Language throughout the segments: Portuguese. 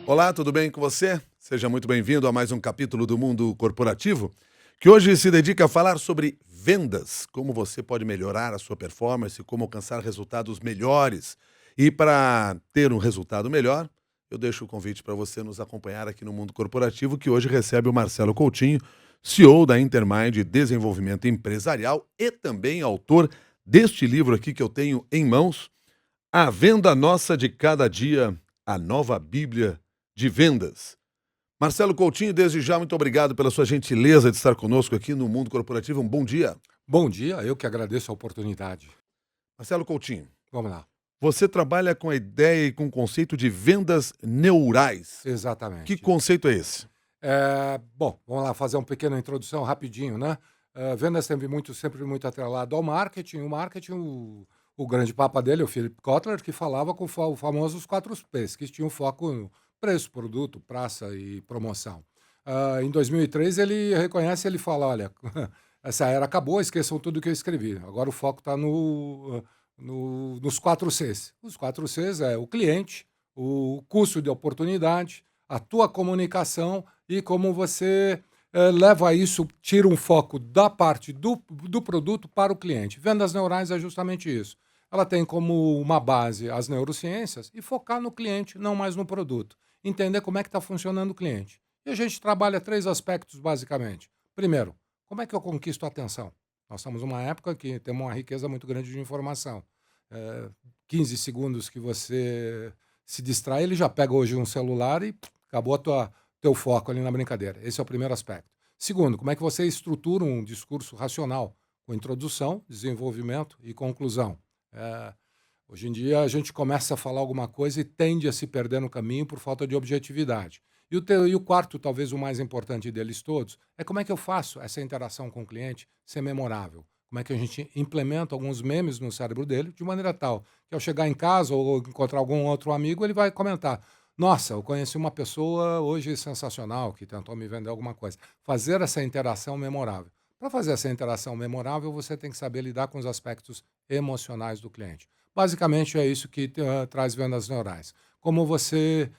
Olá, tudo bem com você? Seja muito bem-vindo a mais um capítulo do Mundo Corporativo, que hoje se dedica a falar sobre vendas, como você pode melhorar a sua performance, como alcançar resultados melhores. E para ter um resultado melhor, eu deixo o convite para você nos acompanhar aqui no Mundo Corporativo, que hoje recebe o Marcelo Coutinho, CEO da Intermind Desenvolvimento Empresarial e também autor deste livro aqui que eu tenho em mãos, A Venda Nossa de Cada Dia, a Nova Bíblia de Vendas. Marcelo Coutinho, desde já, muito obrigado pela sua gentileza de estar conosco aqui no Mundo Corporativo. Um bom dia. Bom dia, eu que agradeço a oportunidade. Marcelo Coutinho, Vamos lá. você trabalha com a ideia e com o conceito de vendas neurais. Que Exatamente. conceito é esse? Bom, vamos lá fazer uma pequena introdução rapidinho, né? Vendas sempre muito atrelado ao marketing. O grande papa dele, o Philip Kotler, que falava com o famoso os 4 P's, que tinham foco no preço, produto, praça e promoção. Em 2003 ele reconhece, ele fala, olha, essa era acabou, esqueçam tudo que eu escrevi. Agora o foco está nos 4 Cs. Os 4 Cs é o cliente, o custo de oportunidade, a tua comunicação e como você leva isso, tira um foco da parte do produto para o cliente. Vendas neurais é justamente isso. Ela tem como uma base as neurociências e focar no cliente, não mais no produto. Entender como é que está funcionando o cliente. E a gente trabalha 3 aspectos, basicamente. Primeiro, como é que eu conquisto a atenção? Nós estamos numa época que temos uma riqueza muito grande de informação. Eh, 15 segundos que você se distrai, ele já pega hoje um celular e acabou teu foco ali na brincadeira. Esse é o primeiro aspecto. Segundo, como é que você estrutura um discurso racional, com introdução, desenvolvimento e conclusão. Eh, Hoje em dia a gente começa a falar alguma coisa e tende a se perder no caminho por falta de objetividade. E o quarto, talvez o mais importante deles todos, é como é que eu faço essa interação com o cliente ser memorável. Como é que a gente implementa alguns memes no cérebro dele de maneira tal que ao chegar em casa ou encontrar algum outro amigo, ele vai comentar: Nossa, eu conheci uma pessoa hoje sensacional que tentou me vender alguma coisa. Fazer essa interação memorável. Para fazer essa interação memorável, você tem que saber lidar com os aspectos emocionais do cliente. Basicamente é isso que traz vendas neurais. Como você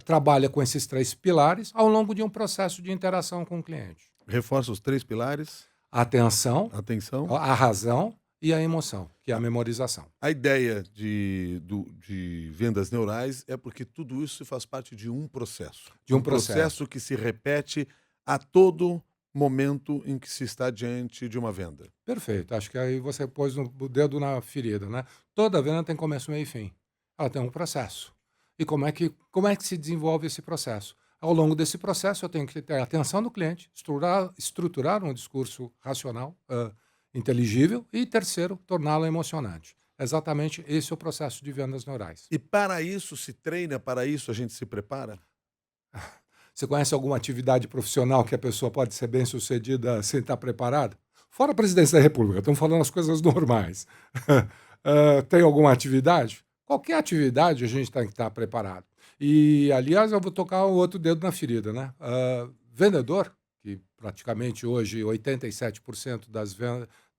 trabalha com esses 3 pilares ao longo de um processo de interação com o cliente. Reforça os 3 pilares. A atenção, Atenção. a razão e a emoção, que é a memorização. A ideia de vendas neurais é porque tudo isso faz parte de um processo. De um Um processo. processo que se repete a todo momento em que se está diante de uma venda. Perfeito. Acho que aí você pôs o dedo na ferida, né? Toda venda tem começo, meio e fim. Ela tem um processo. E como é que se desenvolve esse processo? Ao longo desse processo, eu tenho que ter a atenção do cliente, estruturar um discurso racional, inteligível, e terceiro, torná-lo emocionante. Exatamente esse é o processo de vendas neurais. E para isso se treina, para isso a gente se prepara? Você conhece alguma atividade profissional que a pessoa pode ser bem-sucedida sem estar preparada? Fora a presidência da República, estamos falando as coisas normais. Tem alguma atividade? Qualquer atividade a gente tem que estar preparado. E, aliás, eu vou tocar o outro dedo na ferida, né? Vendedor, que praticamente hoje 87%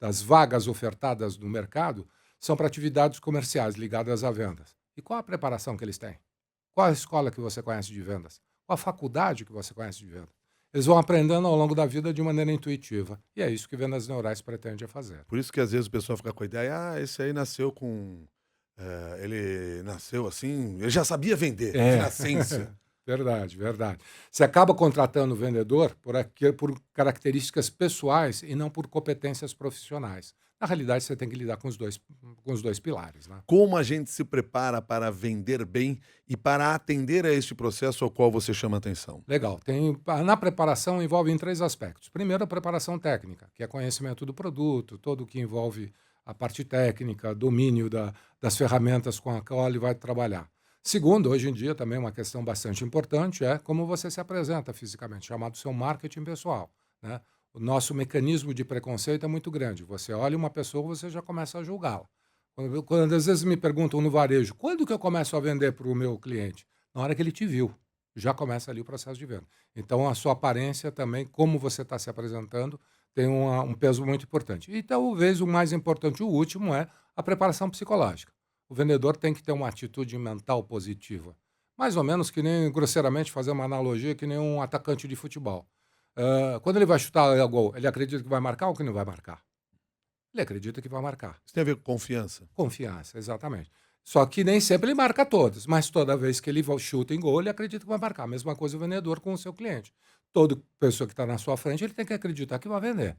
das vagas ofertadas no mercado são para atividades comerciais ligadas a vendas. E qual a preparação que eles têm? Qual a escola que você conhece de vendas? Qual a faculdade que você conhece de vendas? Eles vão aprendendo ao longo da vida de maneira intuitiva. E é isso que vendas neurais pretende fazer. Por isso que às vezes o pessoal fica com a ideia, esse aí nasceu ele nasceu assim, ele já sabia vender, de É, nascença. verdade, verdade. Você acaba contratando o vendedor por características pessoais e não por competências profissionais. Na realidade, você tem que lidar com os dois pilares, né? Como a gente se prepara para vender bem e para atender a este processo ao qual você chama atenção? Legal. Na preparação envolve em 3 aspectos. Primeiro, a preparação técnica, que é conhecimento do produto, todo o que envolve a parte técnica, domínio das ferramentas com a qual ele vai trabalhar. Segundo, hoje em dia também uma questão bastante importante é como você se apresenta fisicamente, chamado seu marketing pessoal, né? O nosso mecanismo de preconceito é muito grande. Você olha uma pessoa, você já começa a julgá-la. Quando às vezes me perguntam no varejo, quando que eu começo a vender para o meu cliente? Na hora que ele te viu. Já começa ali o processo de venda. Então, a sua aparência também, como você está se apresentando, tem um peso muito importante. E talvez o mais importante, o último, é a preparação psicológica. O vendedor tem que ter uma atitude mental positiva. Mais ou menos que nem, grosseiramente, fazer uma analogia, que nem um atacante de futebol. Quando ele vai chutar o gol, ele acredita que vai marcar ou que não vai marcar? Ele acredita que vai marcar. Isso tem a ver com confiança. Confiança, exatamente. Só que nem sempre ele marca todos, mas toda vez que ele chuta em gol, ele acredita que vai marcar. Mesma coisa o vendedor com o seu cliente. Toda pessoa que está na sua frente, ele tem que acreditar que vai vender.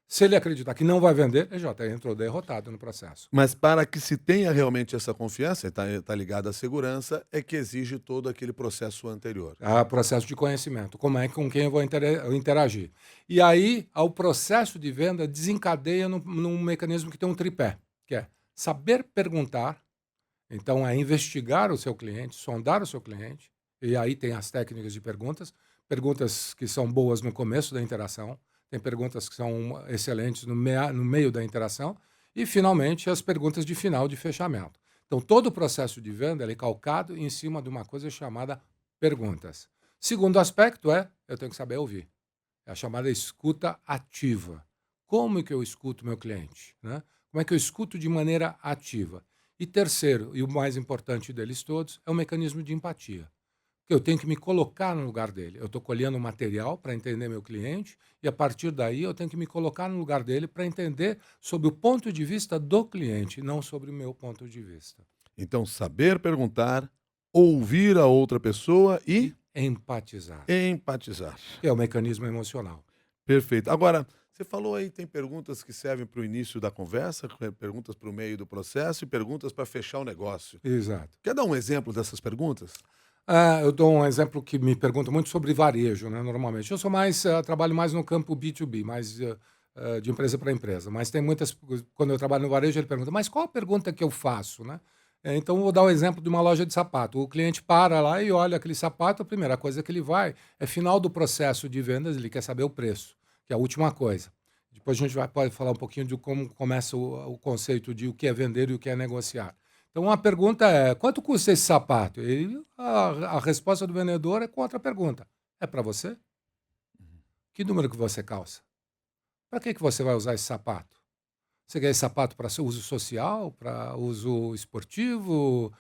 Se ele acreditar que não vai vender, ele já entrou derrotado no processo. Mas para que se tenha realmente essa confiança, está ligado à segurança, é que exige todo aquele processo anterior. Há processo de conhecimento, como é com quem eu vou interagir. E aí, o processo de venda desencadeia num mecanismo que tem um tripé, que é saber perguntar. Então, é investigar o seu cliente, sondar o seu cliente, e aí tem as técnicas de perguntas que são boas no começo da interação, tem perguntas que são excelentes no meio da interação, e, finalmente, as perguntas de final de fechamento. Então, todo o processo de venda ele é calcado em cima de uma coisa chamada perguntas. Segundo aspecto eu tenho que saber ouvir. É a chamada escuta ativa. Como é que eu escuto meu cliente, né? Como é que eu escuto de maneira ativa? E terceiro, e o mais importante deles todos, é o mecanismo de empatia. Que eu tenho que me colocar no lugar dele. Eu estou colhendo material para entender meu cliente e, a partir daí, eu tenho que me colocar no lugar dele para entender sobre o ponto de vista do cliente, não sobre o meu ponto de vista. Então, saber perguntar, ouvir a outra pessoa e Empatizar, empatizar. que é o mecanismo emocional. Perfeito. Agora, você falou aí, tem perguntas que servem para o início da conversa, perguntas para o meio do processo e perguntas para fechar o negócio. Exato. Quer dar um exemplo dessas perguntas? Eu dou um exemplo que me perguntam muito sobre varejo, né, normalmente. Eu sou mais, trabalho mais no campo B2B, mais de empresa para empresa. Mas tem muitas, quando eu trabalho no varejo, ele pergunta, mas qual a pergunta que eu faço, né? Então, eu vou dar o exemplo de uma loja de sapato. O cliente para lá e olha aquele sapato, a primeira coisa que ele vai é final do processo de vendas, ele quer saber o preço, que é a última coisa. Depois a gente pode falar um pouquinho de como começa o conceito de o que é vender e o que é negociar. Então, uma pergunta é: quanto custa esse sapato? A resposta do vendedor é com outra pergunta: é para você? Que número que você calça? Para que você vai usar esse sapato? Você quer esse sapato para uso social, para uso esportivo?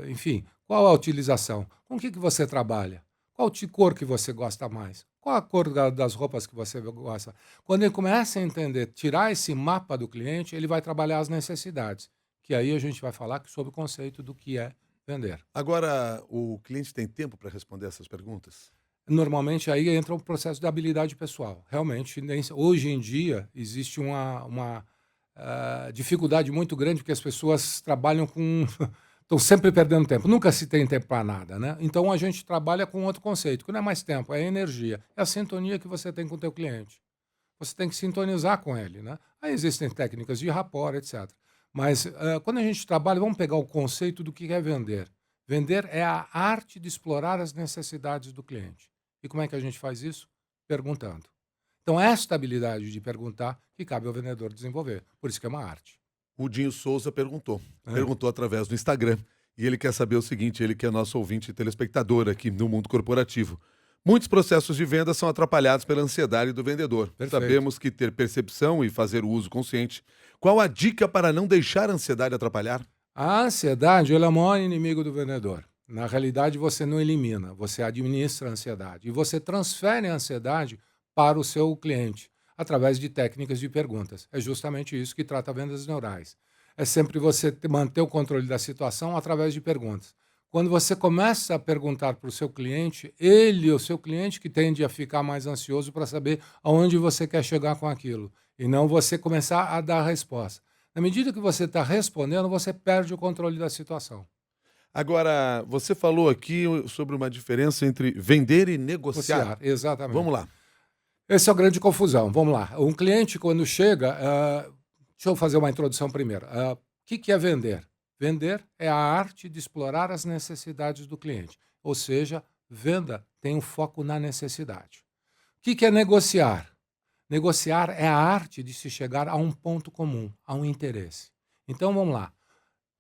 Enfim, qual a utilização? Com o que você trabalha? Qual cor que você gosta mais? Qual a cor das roupas que você gosta? Quando ele começa a entender, tirar esse mapa do cliente, ele vai trabalhar as necessidades, que aí a gente vai falar sobre o conceito do que é vender. Agora, o cliente tem tempo para responder essas perguntas? Normalmente aí entra um processo de habilidade pessoal. Realmente, hoje em dia, existe uma dificuldade muito grande, porque as pessoas trabalham com. Estão sempre perdendo tempo. Nunca se tem tempo para nada, né? Então a gente trabalha com outro conceito, que não é mais tempo, é energia. É a sintonia que você tem com o teu cliente. Você tem que sintonizar com ele, né? Aí existem técnicas de rapport, etc. Mas quando a gente trabalha, vamos pegar o conceito do que é vender. Vender é a arte de explorar as necessidades do cliente. E como é que a gente faz isso? Perguntando. Então, esta habilidade de perguntar que cabe ao vendedor desenvolver. Por isso que é uma arte. O Dinho Souza perguntou. É. Perguntou através do Instagram. E ele quer saber o seguinte, ele que é nosso ouvinte e telespectador aqui no mundo corporativo. Muitos processos de venda são atrapalhados pela ansiedade do vendedor. Perfeito. Sabemos que ter percepção e fazer o uso consciente. Qual a dica para não deixar a ansiedade atrapalhar? A ansiedade ela é o maior inimigo do vendedor. Na realidade, você não elimina, você administra a ansiedade. E você transfere a ansiedade para o seu cliente, através de técnicas de perguntas. É justamente isso que trata vendas neurais. É sempre você manter o controle da situação através de perguntas. Quando você começa a perguntar para o seu cliente, o seu cliente que tende a ficar mais ansioso para saber aonde você quer chegar com aquilo, e não você começar a dar a resposta. Na medida que você está respondendo, você perde o controle da situação. Agora, você falou aqui sobre uma diferença entre vender e negociar. Negociar, exatamente. Vamos lá. Essa é a grande confusão. Vamos lá. Um cliente, quando chega. Deixa eu fazer uma introdução primeiro. O que é vender? Vender é a arte de explorar as necessidades do cliente. Ou seja, venda tem um foco na necessidade. O que é negociar? Negociar é a arte de se chegar a um ponto comum, a um interesse. Então vamos lá.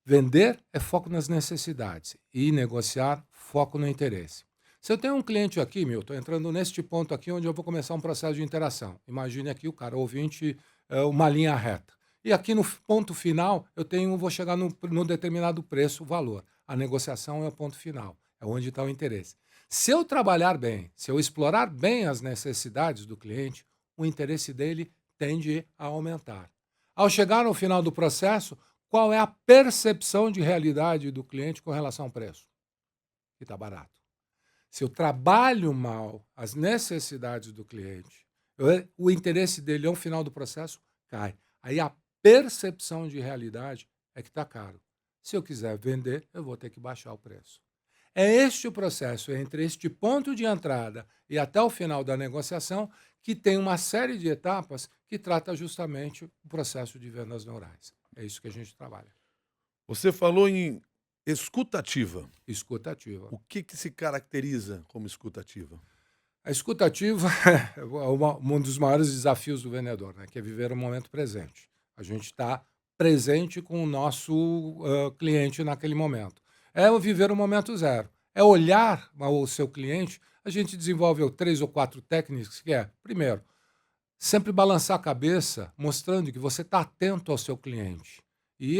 Vender é foco nas necessidades e negociar, foco no interesse. Se eu tenho um cliente aqui, Milton, entrando neste ponto aqui onde eu vou começar um processo de interação. Imagine aqui o cara, ouvinte, uma linha reta. E aqui no ponto final, vou chegar no determinado preço, valor. A negociação é o ponto final. É onde está o interesse. Se eu trabalhar bem, se eu explorar bem as necessidades do cliente, o interesse dele tende a aumentar. Ao chegar no final do processo, qual é a percepção de realidade do cliente com relação ao preço? Que está barato. Se eu trabalho mal as necessidades do cliente, o interesse dele ao final do processo cai. Aí a percepção de realidade é que está caro. Se eu quiser vender, eu vou ter que baixar o preço. É este o processo entre este ponto de entrada e até o final da negociação que tem uma série de etapas que trata justamente o processo de vendas neurais. É isso que a gente trabalha. Você falou em escutativa. Escutativa. O que que se caracteriza como escutativa? A escutativa é um dos maiores desafios do vendedor, né, que é viver o momento presente. A gente está presente com o nosso cliente naquele momento. É o viver o momento zero. É olhar o seu cliente. A gente desenvolve 3 ou 4 técnicas que é, primeiro, sempre balançar a cabeça, mostrando que você está atento ao seu cliente. E,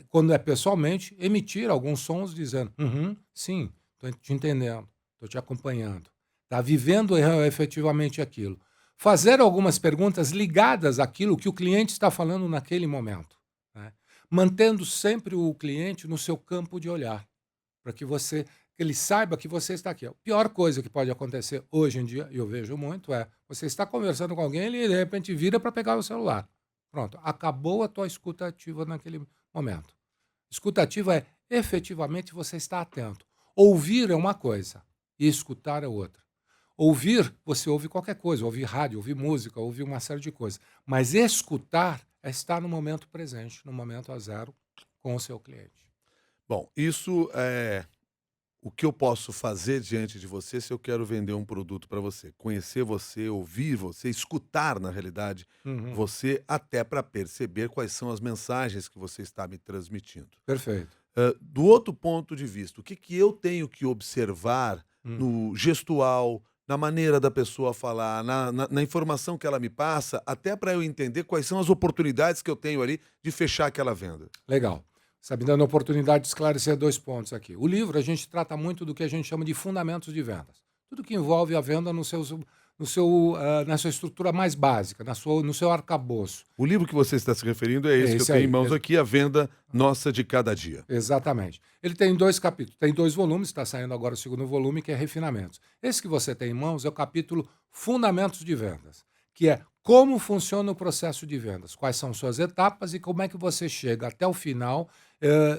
quando é pessoalmente, emitir alguns sons dizendo: "Uhum, sim, estou te entendendo, estou te acompanhando." Está vivendo efetivamente aquilo. Fazer algumas perguntas ligadas àquilo que o cliente está falando naquele momento, né? Mantendo sempre o cliente no seu campo de olhar, para que ele saiba que você está aqui. A pior coisa que pode acontecer hoje em dia, e eu vejo muito, é você está conversando com alguém e ele de repente vira para pegar o celular. Pronto, acabou a tua escuta ativa naquele momento. Escuta ativa é efetivamente você está atento. Ouvir é uma coisa e escutar é outra. Ouvir, você ouve qualquer coisa, ouvir rádio, ouvir música, ouvir uma série de coisas. Mas escutar é estar no momento presente, no momento a zero, com o seu cliente. Bom, isso é o que eu posso fazer diante de você se eu quero vender um produto para você. Conhecer você, ouvir você, escutar, na realidade, Uhum. você, até para perceber quais são as mensagens que você está me transmitindo. Perfeito. Do outro ponto de vista, o que que eu tenho que observar Hum. no gestual, na maneira da pessoa falar, na informação que ela me passa, até para eu entender quais são as oportunidades que eu tenho ali de fechar aquela venda? Legal. Você está me dando a oportunidade de esclarecer 2 pontos aqui. O livro, a gente trata muito do que a gente chama de fundamentos de vendas. Tudo que envolve a venda na sua estrutura mais básica, no seu arcabouço. O livro que você está se referindo é esse É que eu esse tenho em aí. mãos aqui, A Venda Nossa de Cada Dia. Exatamente. Ele tem 2 capítulos, tem 2 volumes, está saindo agora o segundo volume, que é Refinamentos. Esse que você tem em mãos é o capítulo Fundamentos de Vendas, que é como funciona o processo de vendas, quais são suas etapas e como é que você chega até o final,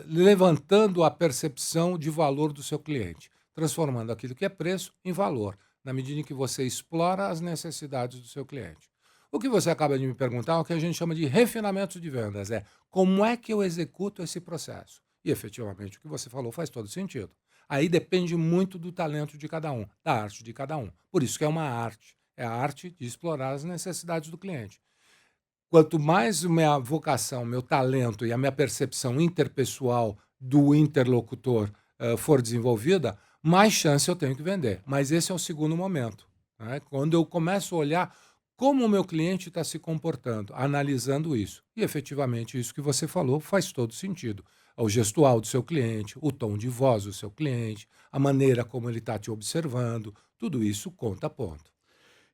levantando a percepção de valor do seu cliente, transformando aquilo que é preço em valor, na medida em que você explora as necessidades do seu cliente. O que você acaba de me perguntar é o que a gente chama de refinamento de vendas, é como é que eu executo esse processo? E efetivamente o que você falou faz todo sentido. Aí depende muito do talento de cada um, da arte de cada um. Por isso que é uma arte. É a arte de explorar as necessidades do cliente. Quanto mais minha vocação, meu talento e a minha percepção interpessoal do interlocutor for desenvolvida, mais chance eu tenho que vender. Mas esse é o segundo momento, né? Quando eu começo a olhar como o meu cliente está se comportando, analisando isso. E efetivamente isso que você falou faz todo sentido. O gestual do seu cliente, o tom de voz do seu cliente, a maneira como ele está te observando, tudo isso conta ponto.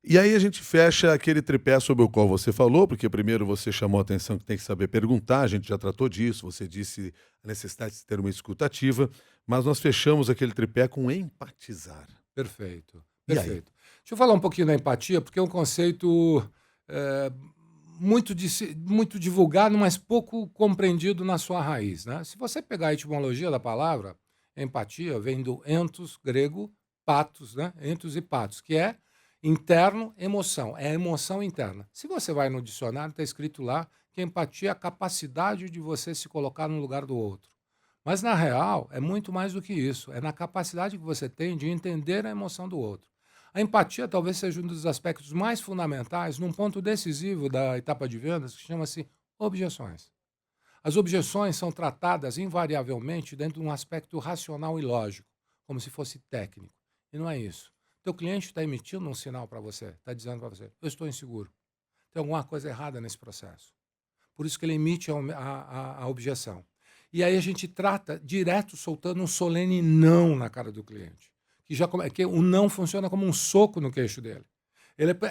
E aí a gente fecha aquele tripé sobre o qual você falou, porque primeiro você chamou a atenção que tem que saber perguntar, a gente já tratou disso, você disse a necessidade de ter uma escuta ativa, mas nós fechamos aquele tripé com empatizar. Perfeito, E aí? perfeito. Deixa eu falar um pouquinho da empatia, porque é um conceito eh, muito divulgado, mas pouco compreendido na sua raiz, né? Se você pegar a etimologia da palavra, empatia vem do entos, grego, patos, né? Entos e patos, que é interno, emoção, é a emoção interna. Se você vai no dicionário, está escrito lá que empatia é a capacidade de você se colocar no lugar do outro. Mas, na real, é muito mais do que isso. É na capacidade que você tem de entender a emoção do outro. A empatia talvez seja um dos aspectos mais fundamentais num ponto decisivo da etapa de vendas que chama-se objeções. As objeções são tratadas invariavelmente dentro de um aspecto racional e lógico, como se fosse técnico. E não é isso. Teu cliente está emitindo um sinal para você, está dizendo para você: eu estou inseguro. Tem alguma coisa errada nesse processo. Por isso que ele emite a objeção. E aí a gente trata direto, soltando um solene não na cara do cliente. Que o não funciona como um soco no queixo dele.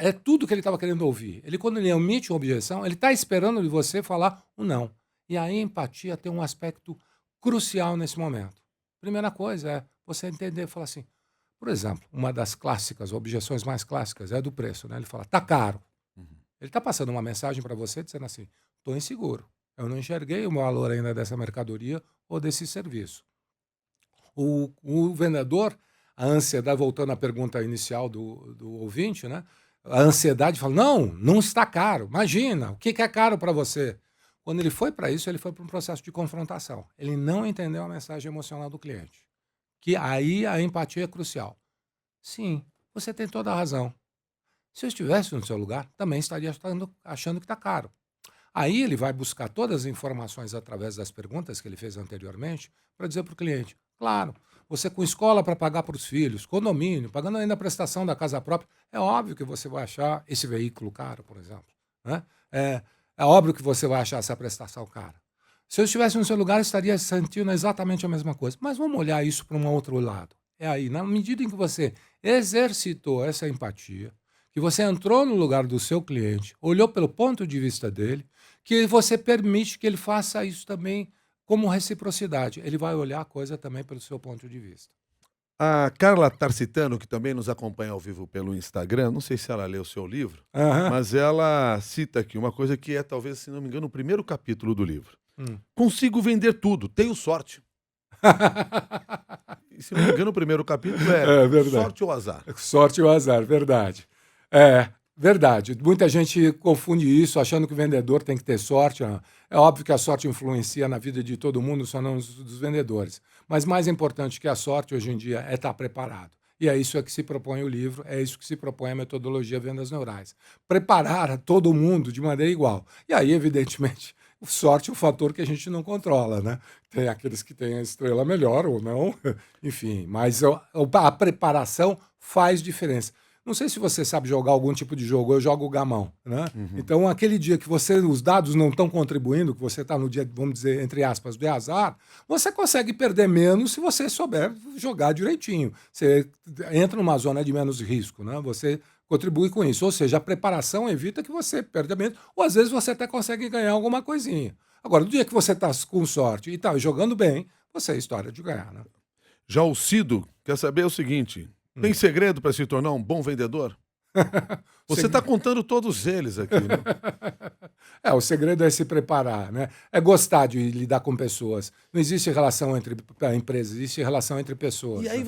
É tudo que ele estava querendo ouvir. Quando ele emite uma objeção, ele está esperando de você falar um não. E aí a empatia tem um aspecto crucial nesse momento. Primeira coisa é você entender, falar assim, por exemplo, uma das clássicas, objeções mais clássicas é a do preço, né? Ele fala, tá caro. Ele está passando uma mensagem para você dizendo assim, estou inseguro. Eu não enxerguei o valor ainda dessa mercadoria ou desse serviço. O vendedor, a ansiedade, voltando à pergunta inicial do ouvinte, né? A ansiedade fala, não está caro. Imagina, o que é caro para você? Quando ele foi para isso, ele foi para um processo de confrontação. Ele não entendeu a mensagem emocional do cliente. Que aí a empatia é crucial. Sim, você tem toda a razão. Se eu estivesse no seu lugar, também estaria achando que está caro. Aí ele vai buscar todas as informações através das perguntas que ele fez anteriormente para dizer para o cliente, claro, você com escola para pagar para os filhos, condomínio, pagando ainda a prestação da casa própria, é óbvio que você vai achar esse veículo caro, por exemplo. Né? É óbvio que você vai achar essa prestação cara. Se eu estivesse no seu lugar, eu estaria sentindo exatamente a mesma coisa. Mas vamos olhar isso para um outro lado. É aí, na medida em que você exercitou essa empatia, que você entrou no lugar do seu cliente, olhou pelo ponto de vista dele, que você permite que ele faça isso também como reciprocidade. Ele vai olhar a coisa também pelo seu ponto de vista. A Carla Tarcitano, que também nos acompanha ao vivo pelo Instagram, não sei se ela leu o seu livro, Aham. mas ela cita aqui uma coisa que é, talvez, se não me engano, o primeiro capítulo do livro. Hum. Consigo vender tudo, tenho sorte. E, se não me engano, o primeiro capítulo É verdade. sorte ou azar. Sorte ou azar, verdade. É, verdade. Muita gente confunde isso, achando que o vendedor tem que ter sorte. É óbvio que a sorte influencia na vida de todo mundo, só não dos vendedores. Mas mais importante que a sorte hoje em dia é estar preparado. E é isso que se propõe o livro, é isso que se propõe a metodologia Vendas Neurais. Preparar a todo mundo de maneira igual. E aí, evidentemente, sorte é um fator que a gente não controla, né? Tem aqueles que têm a estrela melhor ou não, enfim. Mas a preparação faz diferença. Não sei se você sabe jogar algum tipo de jogo, eu jogo gamão, né? Então, aquele dia que os dados não estão contribuindo, que você está no dia, vamos dizer, entre aspas, de azar, você consegue perder menos se você souber jogar direitinho. Você entra numa zona de menos risco, né? Você contribui com isso. Ou seja, a preparação evita que você perda menos, ou às vezes você até consegue ganhar alguma coisinha. Agora, no dia que você está com sorte e está jogando bem, você é história de ganhar, né? Já o Cido quer saber o seguinte, tem segredo para se tornar um bom vendedor? Você está contando todos eles aqui, né? O segredo é se preparar, né? É gostar de lidar com pessoas. Não existe relação entre empresas, existe relação entre pessoas. E aí né?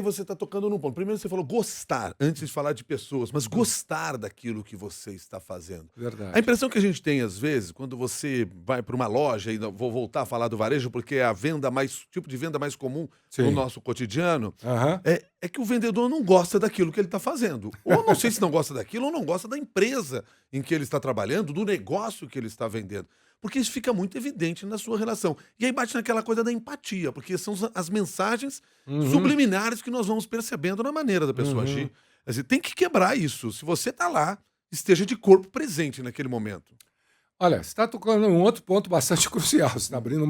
você está tocando num ponto. Primeiro você falou gostar, antes de falar de pessoas, mas gostar daquilo que você está fazendo. Verdade. A impressão que a gente tem, às vezes, quando você vai para uma loja, e vou voltar a falar do varejo, porque é tipo de venda mais comum no Sim. nosso cotidiano, Aham. é que o vendedor não gosta daquilo que ele está fazendo. Ou não sei se não gosta daquilo, ou não gosta da empresa em que ele está trabalhando, do negócio que ele está vendendo. Porque isso fica muito evidente na sua relação. E aí bate naquela coisa da empatia, porque são as mensagens subliminares que nós vamos percebendo na maneira da pessoa agir. Quer dizer, tem que quebrar isso. Se você está lá, esteja de corpo presente naquele momento. Olha, você está tocando um outro ponto bastante crucial. Você está abrindo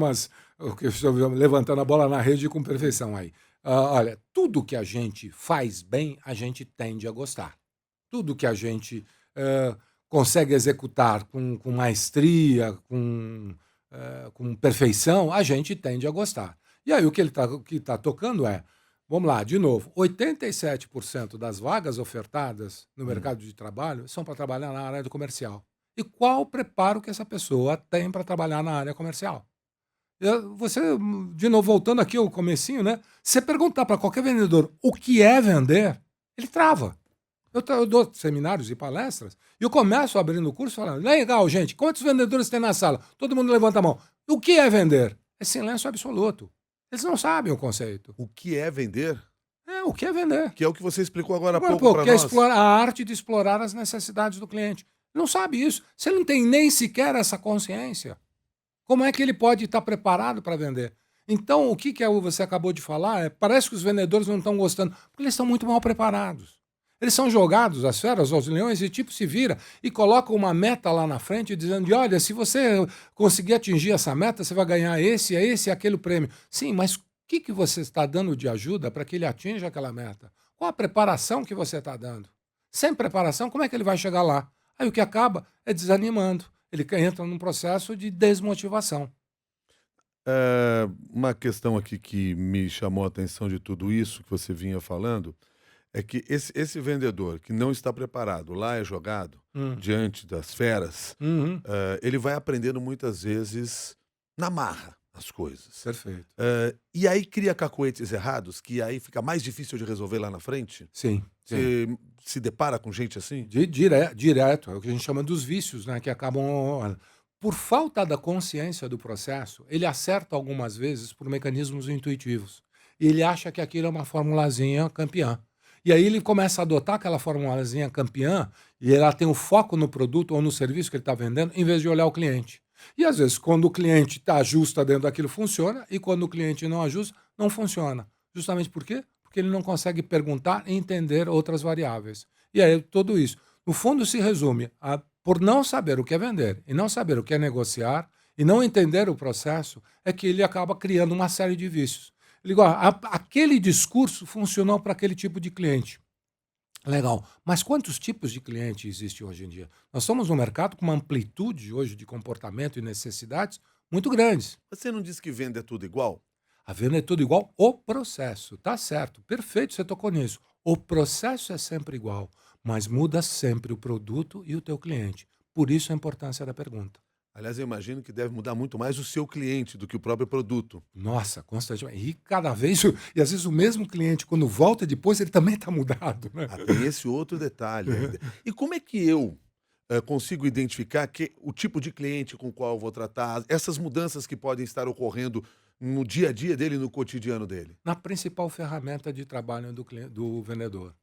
eu estou levantando a bola na rede com perfeição aí. Olha, tudo que a gente faz bem, a gente tende a gostar. Tudo que a gente consegue executar com maestria, com perfeição, a gente tende a gostar. E aí o que tá tocando vamos lá, de novo, 87% das vagas ofertadas no mercado de trabalho são para trabalhar na área do comercial. E qual o preparo que essa pessoa tem para trabalhar na área comercial? Você, de novo, voltando aqui ao comecinho, né? Você perguntar para qualquer vendedor o que é vender, ele trava. Eu dou seminários e palestras e eu começo abrindo o curso falando, legal, gente, quantos vendedores tem na sala? Todo mundo levanta a mão. O que é vender? É silêncio absoluto. Eles não sabem o conceito. O que é vender? O que é vender? Que é o que você explicou agora há Agora, pouco para que é nós. a arte de explorar as necessidades do cliente. Ele não sabe isso. Você não tem nem sequer essa consciência. Como é que ele pode estar preparado para vender? Então, você acabou de falar, parece que os vendedores não estão gostando, porque eles estão muito mal preparados. Eles são jogados, as feras, aos leões, e tipo se vira e coloca uma meta lá na frente, dizendo: de, olha, se você conseguir atingir essa meta, você vai ganhar esse e aquele prêmio. Sim, mas o que você está dando de ajuda para que ele atinja aquela meta? Qual a preparação que você está dando? Sem preparação, como é que ele vai chegar lá? Aí o que acaba é desanimando. Ele entra num processo de desmotivação. Uma questão aqui que me chamou a atenção de tudo isso que você vinha falando é que esse vendedor que não está preparado, lá é jogado Hum. diante das feras, Uhum. ele vai aprendendo muitas vezes na marra as coisas. Perfeito. E aí cria cacoetes errados, que aí fica mais difícil de resolver lá na frente? Sim, sim. Você se depara com gente assim? Direto, é o que a gente chama dos vícios, né, que acabam, por falta da consciência do processo, ele acerta algumas vezes por mecanismos intuitivos. E ele acha que aquilo é uma formulazinha campeã. E aí ele começa a adotar aquela formulazinha campeã e ela tem o foco no produto ou no serviço que ele está vendendo, em vez de olhar o cliente. E às vezes, quando o cliente ajusta dentro daquilo, funciona, e quando o cliente não ajusta, não funciona. Justamente por quê? Porque ele não consegue perguntar e entender outras variáveis. E aí, tudo isso. No fundo, se resume a, por não saber o que é vender, e não saber o que é negociar, e não entender o processo, é que ele acaba criando uma série de vícios. Ele digo, aquele discurso funcionou para aquele tipo de cliente. Legal. Mas quantos tipos de cliente existem hoje em dia? Nós somos um mercado com uma amplitude hoje de comportamento e necessidades muito grandes. Você não disse que venda é tudo igual? A venda é tudo igual, o processo. Tá certo, perfeito, você tocou nisso. O processo é sempre igual, mas muda sempre o produto e o teu cliente. Por isso a importância da pergunta. Aliás, eu imagino que deve mudar muito mais o seu cliente do que o próprio produto. Nossa, constantemente. E cada vez, e às vezes o mesmo cliente, quando volta depois, ele também está mudado, né? Tem esse outro detalhe ainda. E como é que eu consigo identificar o tipo de cliente com o qual eu vou tratar, essas mudanças que podem estar ocorrendo no dia a dia dele, no cotidiano dele? Na principal ferramenta de trabalho do vendedor.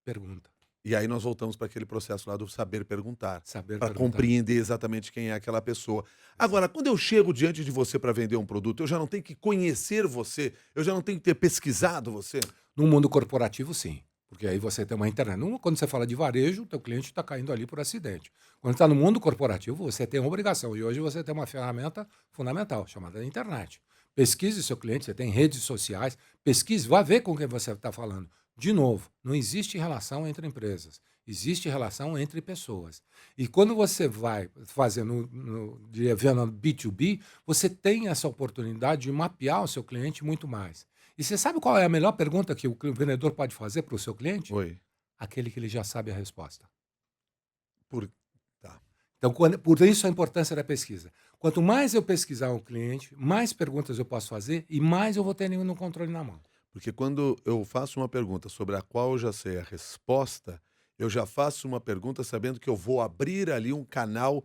Pergunta. E aí nós voltamos para aquele processo lá do saber perguntar, Saber para perguntar. compreender exatamente quem é aquela pessoa. Agora, quando eu chego diante de você para vender um produto, eu já não tenho que conhecer você, eu já não tenho que ter pesquisado você? No mundo corporativo, sim. Porque aí você tem uma internet. Quando você fala de varejo, o teu cliente está caindo ali por acidente. Quando está no mundo corporativo, você tem uma obrigação. E hoje você tem uma ferramenta fundamental, chamada internet. Pesquise seu cliente, você tem redes sociais. Pesquise, vá ver com quem você está falando. De novo, não existe relação entre empresas. Existe relação entre pessoas. E quando você vai fazer de venda B2B, você tem essa oportunidade de mapear o seu cliente muito mais. E você sabe qual é a melhor pergunta que o vendedor pode fazer para o seu cliente? Oi. Aquele que ele já sabe a resposta. Por... Tá. Então, por isso a importância da pesquisa. Quanto mais eu pesquisar um cliente, mais perguntas eu posso fazer e mais eu vou ter no controle na mão. Porque quando eu faço uma pergunta sobre a qual eu já sei a resposta, eu já faço uma pergunta sabendo que eu vou abrir ali um canal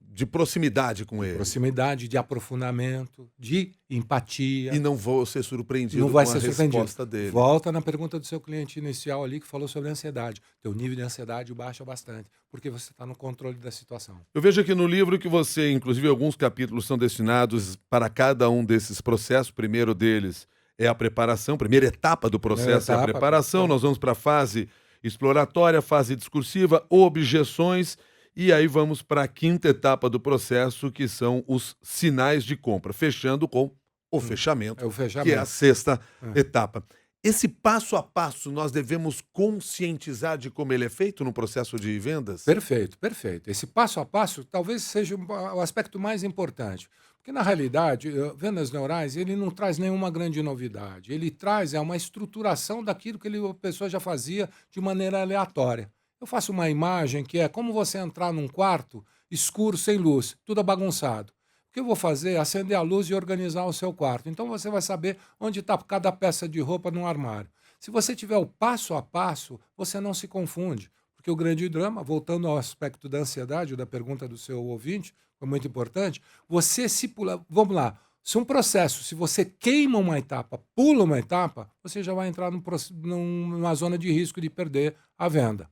de proximidade com ele. Proximidade, de aprofundamento, de empatia. E não vou ser surpreendido Não vai com a ser surpreendido. resposta dele. Volta na pergunta do seu cliente inicial ali que falou sobre a ansiedade. Teu nível de ansiedade baixa bastante, porque você está no controle da situação. Eu vejo aqui no livro que você, inclusive, alguns capítulos são destinados para cada um desses processos. O primeiro deles é a preparação, a primeira etapa do processo é a preparação. Nós vamos para a fase exploratória, fase discursiva, objeções, e aí vamos para a quinta etapa do processo, que são os sinais de compra, fechando com o fechamento, É o fechamento. que é a sexta etapa. Esse passo a passo nós devemos conscientizar de como ele é feito no processo de vendas? Perfeito, perfeito. Esse passo a passo talvez seja o aspecto mais importante. Porque, na realidade, vendas neurais, ele não traz nenhuma grande novidade. Ele traz uma estruturação daquilo que a pessoa já fazia de maneira aleatória. Eu faço uma imagem que é como você entrar num quarto escuro, sem luz, tudo bagunçado. O que eu vou fazer é acender a luz e organizar o seu quarto. Então você vai saber onde está cada peça de roupa no armário. Se você tiver o passo a passo, você não se confunde. Porque o grande drama, voltando ao aspecto da ansiedade, da pergunta do seu ouvinte, foi muito importante, você se pula. Vamos lá. Se um processo, se você queima uma etapa, pula uma etapa, você já vai entrar numa zona de risco de perder a venda.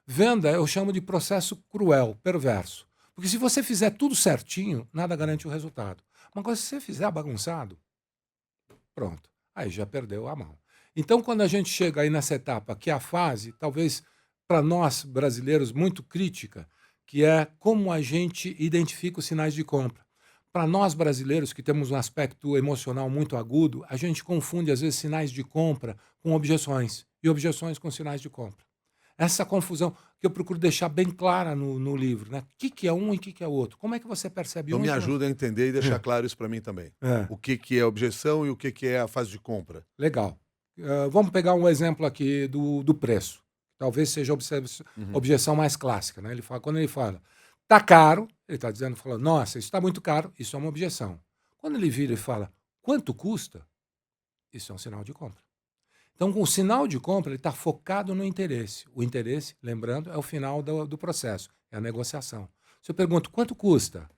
Venda eu chamo de processo cruel, perverso. Porque se você fizer tudo certinho, nada garante o resultado. Mas se você fizer bagunçado, pronto, aí já perdeu a mão. Então, quando a gente chega aí nessa etapa, que é a fase, talvez para nós brasileiros, muito crítica, que é como a gente identifica os sinais de compra. Para nós brasileiros, que temos um aspecto emocional muito agudo, a gente confunde, às vezes, sinais de compra com objeções, e objeções com sinais de compra. Essa confusão que eu procuro deixar bem clara no livro, né? O que é um e o que é outro? Como é que você percebe Então um me e como... ajuda a entender e deixar claro isso para mim também. É, O que que é objeção e o que que é a fase de compra. legal. Vamos pegar um exemplo aqui do preço. Talvez seja a Uhum. objeção mais clássica, né? Quando ele fala, tá caro, ele está dizendo, falando, nossa, isso está muito caro, isso é uma objeção. Quando ele vira e fala, quanto custa? Isso é um sinal de compra. Então, com o sinal de compra, ele está focado no interesse. O interesse, lembrando, é o final do processo, é a negociação. Se eu pergunto, quanto custa?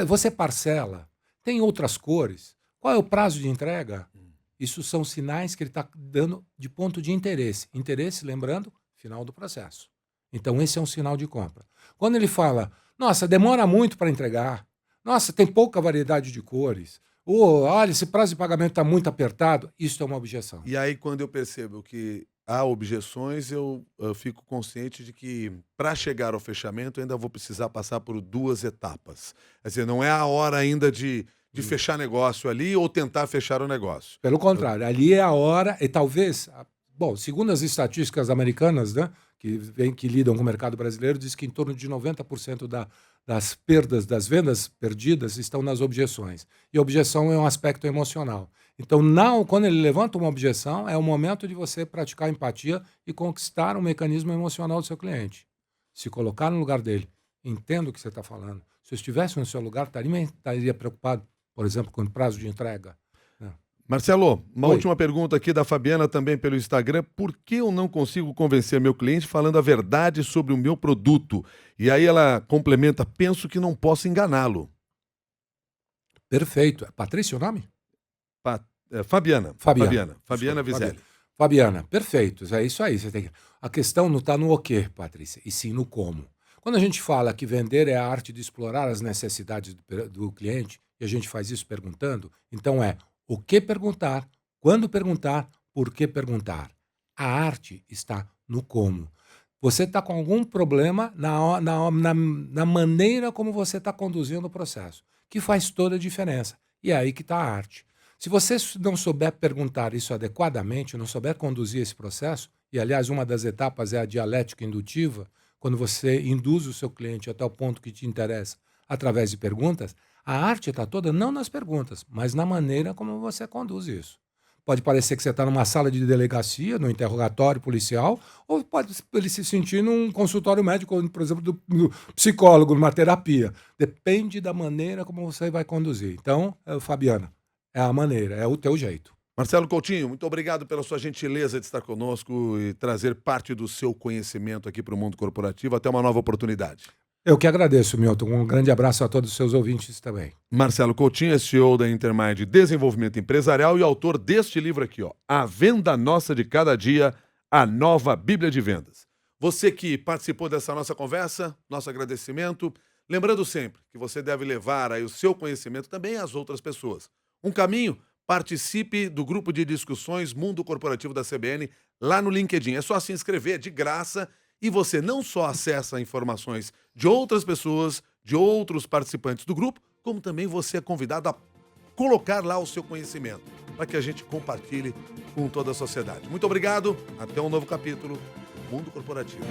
Você parcela? Tem outras cores? Qual é o prazo de entrega? Isso são sinais que ele está dando de ponto de interesse. Interesse, lembrando, final do processo. Então, esse é um sinal de compra. Quando ele fala, nossa, demora muito para entregar, nossa, tem pouca variedade de cores, ou olha, esse prazo de pagamento está muito apertado, isso é uma objeção. E aí, quando eu percebo que há objeções, eu fico consciente de que, para chegar ao fechamento, eu ainda vou precisar passar por duas etapas. Quer dizer, não é a hora ainda de fechar negócio ali ou tentar fechar o negócio. Pelo contrário, ali é a hora, e talvez, bom, segundo as estatísticas americanas, né, que lidam com o mercado brasileiro, diz que em torno de 90% das perdas, das vendas perdidas, estão nas objeções. E a objeção é um aspecto emocional. Então, quando ele levanta uma objeção, é o momento de você praticar empatia e conquistar um mecanismo emocional do seu cliente. Se colocar no lugar dele. Entendo o que você está falando. Se eu estivesse no seu lugar, estaria preocupado, por exemplo, com o prazo de entrega. Marcelo, uma Oi. última pergunta aqui da Fabiana também pelo Instagram. Por que eu não consigo convencer meu cliente falando a verdade sobre o meu produto? E aí ela complementa, penso que não posso enganá-lo. Perfeito. É Patrícia o nome? Fabiana. Fabiana. Fabiana Desculpa, Vizelli. Fabiana, perfeito. É isso aí. A questão não está no o quê, Patrícia, e sim no como. Quando a gente fala que vender é a arte de explorar as necessidades do cliente, e a gente faz isso perguntando, então é o que perguntar, quando perguntar, por que perguntar. A arte está no como. Você está com algum problema na maneira como você está conduzindo o processo, que faz toda a diferença. E é aí que está a arte. Se você não souber perguntar isso adequadamente, não souber conduzir esse processo, e aliás, uma das etapas é a dialética indutiva, quando você induz o seu cliente até o ponto que te interessa através de perguntas, a arte está toda não nas perguntas, mas na maneira como você conduz isso. Pode parecer que você está numa sala de delegacia, no interrogatório policial, ou pode ele se sentir num consultório médico, por exemplo, do psicólogo, numa terapia. Depende da maneira como você vai conduzir. Então, Fabiana, é a maneira, é o teu jeito. Marcelo Coutinho, muito obrigado pela sua gentileza de estar conosco e trazer parte do seu conhecimento aqui para o mundo corporativo. Até uma nova oportunidade. Eu que agradeço, Milton. Um grande abraço a todos os seus ouvintes também. Marcelo Coutinho é CEO da Intermind Desenvolvimento Empresarial e autor deste livro aqui, ó, A Venda Nossa de Cada Dia, a Nova Bíblia de Vendas. Você que participou dessa nossa conversa, nosso agradecimento. Lembrando sempre que você deve levar aí o seu conhecimento também às outras pessoas. Um caminho, participe do grupo de discussões Mundo Corporativo da CBN lá no LinkedIn. É só se inscrever de graça e você não só acessa informações de outras pessoas, de outros participantes do grupo, como também você é convidado a colocar lá o seu conhecimento, para que a gente compartilhe com toda a sociedade. Muito obrigado, até um novo capítulo do Mundo Corporativo.